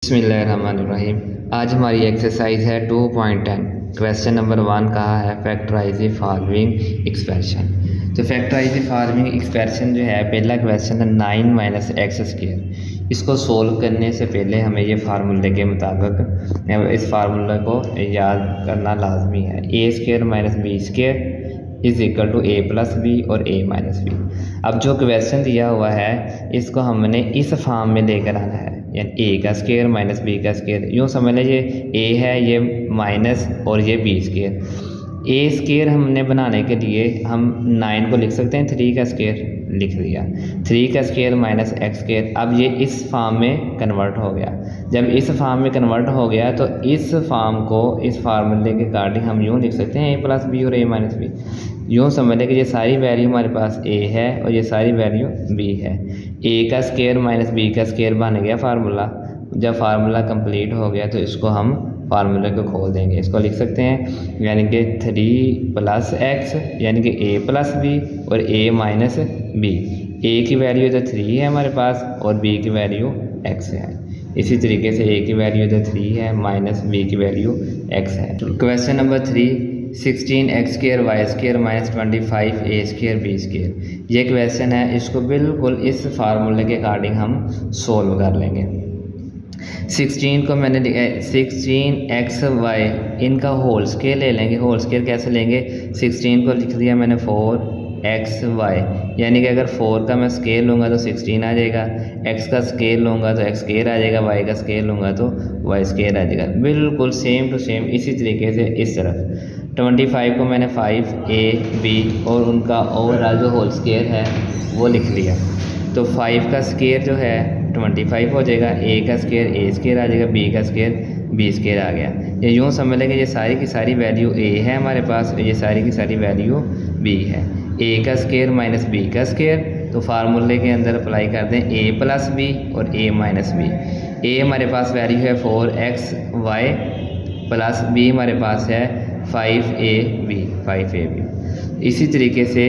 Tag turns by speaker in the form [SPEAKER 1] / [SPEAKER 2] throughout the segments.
[SPEAKER 1] बिस्मिल्लाहिर्रहमानिर्रहीम। आज हमारी एक्सरसाइज है 2.10। क्वेश्चन नंबर 1 कहा है फैक्टराइज द फॉलोइंग एक्सप्रेशन। तो फैक्टराइज द फॉलोइंग एक्सप्रेशन जो है, पहला क्वेश्चन है 9 - x स्क्वायर। इसको सोल्व करने से पहले हमें ये फार्मूले के मुताबिक इस फार्मूले को याद करना लाजमी है। a square minus b square is equal to a plus b और a माइनस बी। अब जो क्वेश्चन दिया हुआ है इसको हमने इस फॉर्म में लेकर आना है, यानी a का स्क्वायर माइनस b का स्क्वायर। यूँ समझ लें ये a है, ये माइनस और ये b स्क्वायर। a स्क्वायर हमने बनाने के लिए हम 9 को लिख सकते हैं 3 का स्क्वायर, लिख दिया 3 का स्क्वायर माइनस x स्क्वायर। अब ये इस फॉर्म में कन्वर्ट हो गया। जब इस फॉर्म में कन्वर्ट हो गया तो इस फॉर्म को इस फार्मूले के अकॉर्डिंग हम यूँ लिख सकते हैं a प्लस बी और a माइनस बी। यूँ समझ लें कि ये सारी वैल्यू हमारे पास a है और ये सारी वैल्यू b है। a का स्क्वायर माइनस b का स्क्वायर बन गया फार्मूला। जब फार्मूला कंप्लीट हो गया तो इसको हम फार्मूले को खोल देंगे। इसको लिख सकते हैं यानी कि 3 प्लस x यानी कि a प्लस b और a माइनस b। a की वैल्यू इधर 3 है हमारे पास और b की वैल्यू x है। इसी तरीके से a की वैल्यू इधर 3 है माइनस b की वैल्यू x है। Question number 3 16x square y square minus 25 a square b square. ये क्वेश्चन है, इसको बिल्कुल इस फार्मूले के अकॉर्डिंग हम सोल्व कर लेंगे। 16 को मैंने 16x वाई इनका होल स्क्वायर ले लेंगे। होल स्क्वायर कैसे लेंगे? 16 को लिख दिया मैंने 4x वाई, यानी कि अगर 4 का मैं स्क्वायर लूँगा तो 16 आ जाएगा, x का स्क्वायर लूँगा तो x स्क्वायर आ जाएगा, y का स्क्वायर लूँगा तो y स्क्वायर आ जाएगा। बिल्कुल सेम टू सेम इसी तरीके से इस तरफ 25 को मैंने 5a b और उनका ओवरऑल जो होल स्क्वायर है वो लिख लिया। तो 5 का स्क्वायर जो है 25 हो जाएगा, a का स्क्वायर a स्क्वायर आ जाएगा, b का स्क्वायर b स्क्वायर आ गया। ये यूँ समझ लेंगे ये सारी की सारी वैल्यू a है हमारे पास, ये सारी की सारी वैल्यू b है। a का स्क्वायर माइनस b का स्क्वायर, तो फार्मूले के अंदर अप्लाई कर दें a प्लस b और a माइनस b। a हमारे पास वैल्यू है 4x y प्लस b हमारे पास है 5ab। इसी तरीके से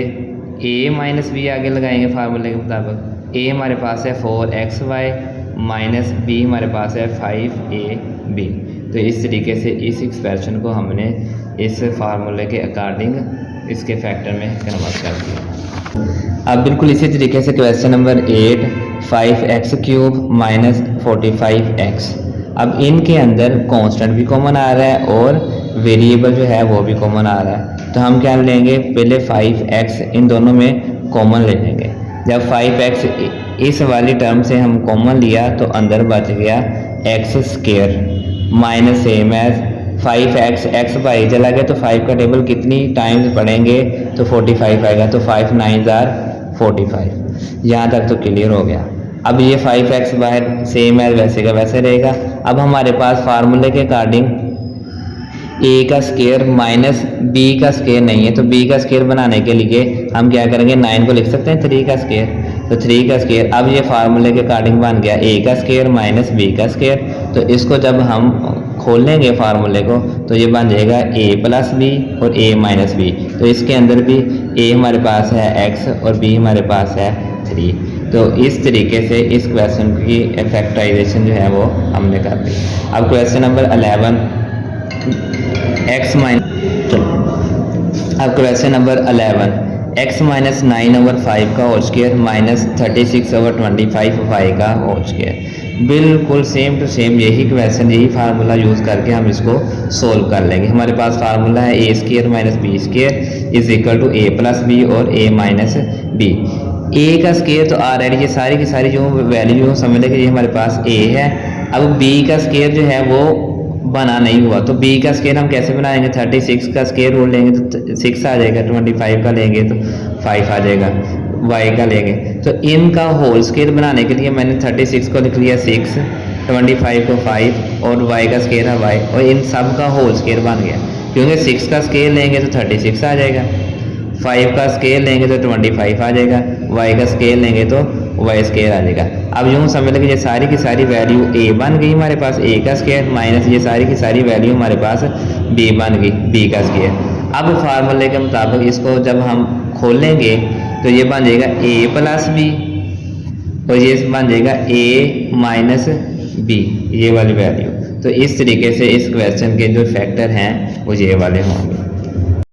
[SPEAKER 1] a माइनस बी आगे लगाएंगे फार्मूले के मुताबिक। a हमारे पास है 4xy माइनस b हमारे पास है 5ab। तो इस तरीके से इस एक्सप्रेशन को हमने इस फार्मूले के अकॉर्डिंग इसके फैक्टर में कन्वर्ट कर दिया। अब बिल्कुल इसी तरीके से question number 8 5x cube minus 45x। अब इनके अंदर कांस्टेंट भी कॉमन आ रहा है और वेरिएबल जो है वो भी कॉमन आ रहा है। तो हम क्या लेंगे, पहले 5x इन दोनों में कॉमन ले लेंगे। जब 5x इस वाली टर्म से हम कॉमन लिया तो अंदर बच गया x square minus same as 5x x by चला गया तो 5 का टेबल कितनी टाइम्स पढ़ेंगे तो 45 आएगा। तो 5 9 45। यहाँ तक तो क्लियर हो गया। अब ये 5x बाहर सेम एज वैसे का वैसे रहेगा। अब हमारे पास फार्मूले के अकॉर्डिंग a का स्क्वायर माइनस b का स्क्वायर नहीं है, तो b का स्क्वायर बनाने के लिए हम क्या करेंगे, 9 को लिख सकते हैं 3 का स्क्वायर, तो 3 का स्क्वायर। अब ये फार्मूले के अकॉर्डिंग बन गया a का स्क्वायर माइनस b का स्क्वायर। तो इसको जब हम खोल लेंगे फार्मूले को तो ये बन जाएगा a प्लस बी और a माइनस बी। तो इसके अंदर भी a हमारे पास है x और b हमारे पास है 3। तो इस तरीके से इस क्वेश्चन की फैक्टराइजेशन जो है वो हमने कर दी। अब क्वेश्चन नंबर 11 अब question number 11 x minus 9 over 5 का whole square minus 36 over 25 y का होल स्क्वायर। बिल्कुल सेम टू सेम यही क्वेश्चन, यही फार्मूला यूज़ करके हम इसको सोल्व कर लेंगे। हमारे पास फार्मूला है a square minus b square is equal to a plus b और a माइनस बी। a का स्क्वायर तो ऑलरेडी ये सारी की सारी जो वैल्यू समझ लें कि ये हमारे पास a है। अब b का स्क्वायर जो है वो बना नहीं हुआ, तो b का स्क्वायर हम कैसे बनाएंगे, 36 का स्क्वायर रूट लेंगे तो 6 आ जाएगा, 25 का लेंगे तो 5 आ जाएगा, y का लेंगे तो इनका होल स्क्वायर बनाने के लिए मैंने 36 को लिख लिया 6, 25 को 5 और y का स्क्वायर है y, और इन सब का होल स्क्वायर बन गया। क्योंकि 6 का स्क्वायर लेंगे तो 36 आ जाएगा, 5 का स्क्वायर लेंगे तो 25 आ जाएगा, y का स्क्वायर लेंगे तो y स्क्वायर आ जाएगा। अब यूँ समझ लेंगे ये सारी की सारी वैल्यू a बन गई हमारे पास a का स्क्वायर माइनस ये सारी की सारी वैल्यू हमारे पास b बन गई b का स्क्वायर। अब फार्मूले के मुताबिक इसको जब हम खोलेंगे तो ये बन जाएगा a प्लस बी और ये बन जाएगा a माइनस बी ये वाली वैल्यू। तो इस तरीके से इस क्वेश्चन के जो फैक्टर हैं वो ये वाले होंगे।